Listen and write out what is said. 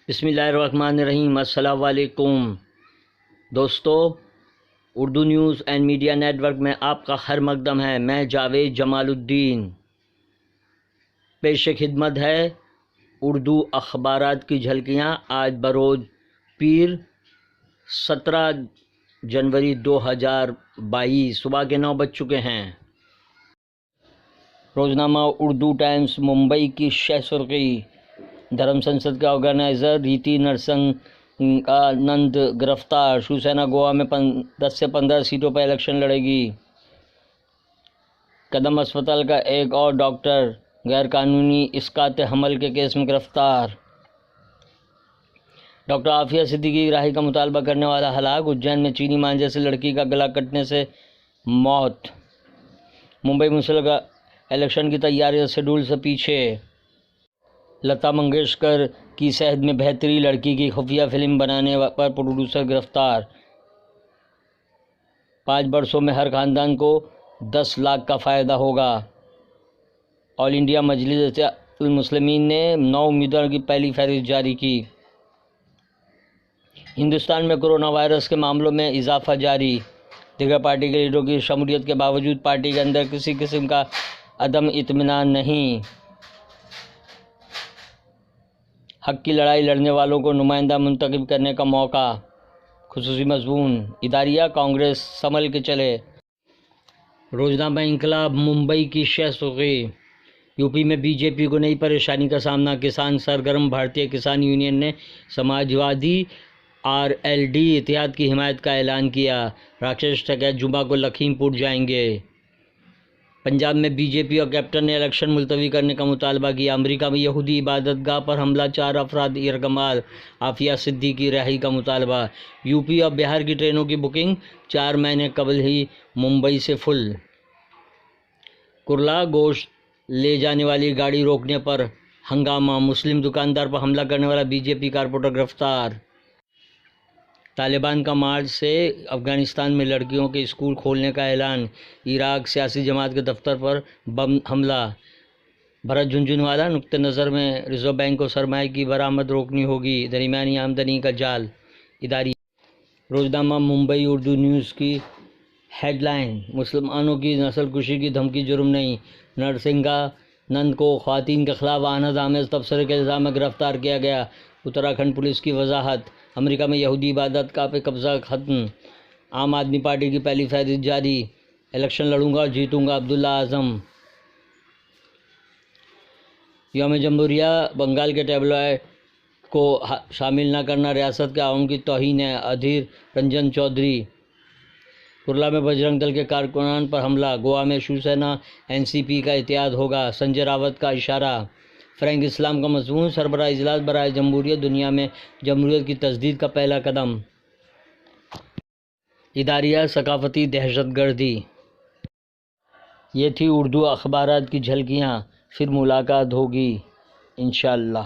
بسم اللہ الرحمن الرحیم۔ السلام علیکم دوستو، Urdu news and media network میں آپ کا خیر مقدم ہے۔ میں جاوید جمال الدین پیش خدمت ہے اردو اخبارات کی جھلکیاں۔ آج بروز پیر 17 جنوری 2022 صبح کے 9 بج چکے ہیں۔ روزنامہ اردو ٹائمز ممبئی کی شہ سرخی: دھرم سنسد کے آرگنائزر ریتی نرسنگانند گرفتار۔ شیوسینا گوا میں 10 سے 15 سیٹوں پر الیکشن لڑے گی۔ قدم اسپتال کا ایک اور ڈاکٹر غیر قانونی اسقاط حمل کے کیس میں گرفتار۔ ڈاکٹر عافیہ صدیقی کی رہائی کا مطالبہ کرنے والا ہلاک۔ اجین میں چینی مانجھے سے لڑکی کا گلا کٹنے سے موت۔ ممبئی منسلک الیکشن کی تیاریاں شیڈول سے پیچھے۔ لتا منگیشکر کی صحت میں بہتری، لڑکی کی خفیہ فلم بنانے پر پروڈیوسر گرفتار۔ 5 برسوں میں ہر خاندان کو 10 لاکھ کا فائدہ ہوگا۔ آل انڈیا مجلس المسلمین نے 9 امیدواروں کی پہلی فہرست جاری کی۔ ہندوستان میں کورونا وائرس کے معاملوں میں اضافہ جاری۔ دیگر پارٹی کے لیڈروں کی شمولیت کے باوجود پارٹی کے اندر کسی قسم کا عدم اطمینان نہیں۔ حق کی لڑائی لڑنے والوں کو نمائندہ منتخب کرنے کا موقع۔ خصوصی مضمون: اداریہ کانگریس سنبھل کے چلے۔ روزنامہ انقلاب ممبئی کی شہ سرخی: یو پی میں بی جے پی کو نئی پریشانی کا سامنا۔ کسان سرگرم بھارتیہ کسان یونین نے سماجوادی آر ایل ڈی اتحاد کی حمایت کا اعلان کیا۔ راکیش ٹکیت جمعہ کو لکھیم پور جائیں گے۔ پنجاب میں بی جے پی اور کیپٹن نے الیکشن ملتوی کرنے کا مطالبہ کیا۔ امریکہ میں یہودی عبادت گاہ پر حملہ، 4 افراد یرغمال۔ عافیہ صدیقی کی رہائی کا مطالبہ۔ یو پی اور بہار کی ٹرینوں کی بکنگ 4 مہینے قبل ہی ممبئی سے فل۔ کرلا گوشت لے جانے والی گاڑی روکنے پر ہنگامہ۔ مسلم دکاندار پر حملہ کرنے والا بی جے پی کارپوریٹر گرفتار۔ طالبان کا مارچ سے افغانستان میں لڑکیوں کے اسکول کھولنے کا اعلان۔ عراق سیاسی جماعت کے دفتر پر بم حملہ۔ بھرت جھنجھنوالا: نقطہ نظر میں ریزرو بینک کو سرمایہ کی برآمد روکنی ہوگی۔ درمیانی آمدنی کا جال۔ اداریہ روزنامہ ممبئی اردو نیوز کی ہیڈ لائن: مسلمانوں کی نسل کشی کی دھمکی جرم نہیں۔ نرسنگانند کو خواتین کے خلاف آنت آمیز تبصرے کے الزام میں گرفتار کیا گیا۔ اتراکھنڈ پولیس کی وضاحت: امریکہ میں یہودی عبادت گاہ پہ قبضہ ختم۔ عام آدمی پارٹی کی پہلی فہرست جاری۔ الیکشن لڑوں گا اور جیتوں گا، عبداللہ اعظم۔ یوم جمہوریہ بنگال کے ٹیبلوئڈ کو شامل نہ کرنا ریاست کے عوام کی توہین ہے، ادھیر رنجن چودھری۔ کرلا میں بجرنگ دل کے کارکنان پر حملہ۔ گوا میں شیوسینا این سی پی کا اتحاد ہوگا، سنجے راوت کا اشارہ۔ فرینک اسلام کا مضمون: سربراہ اجلاس برائے جمہوریت دنیا میں جمہوریت کی تجدید کا پہلا قدم۔ اداریہ ثقافتی دہشت گردی۔ یہ تھی اردو اخبارات کی جھلکیاں۔ پھر ملاقات ہوگی انشاءاللہ۔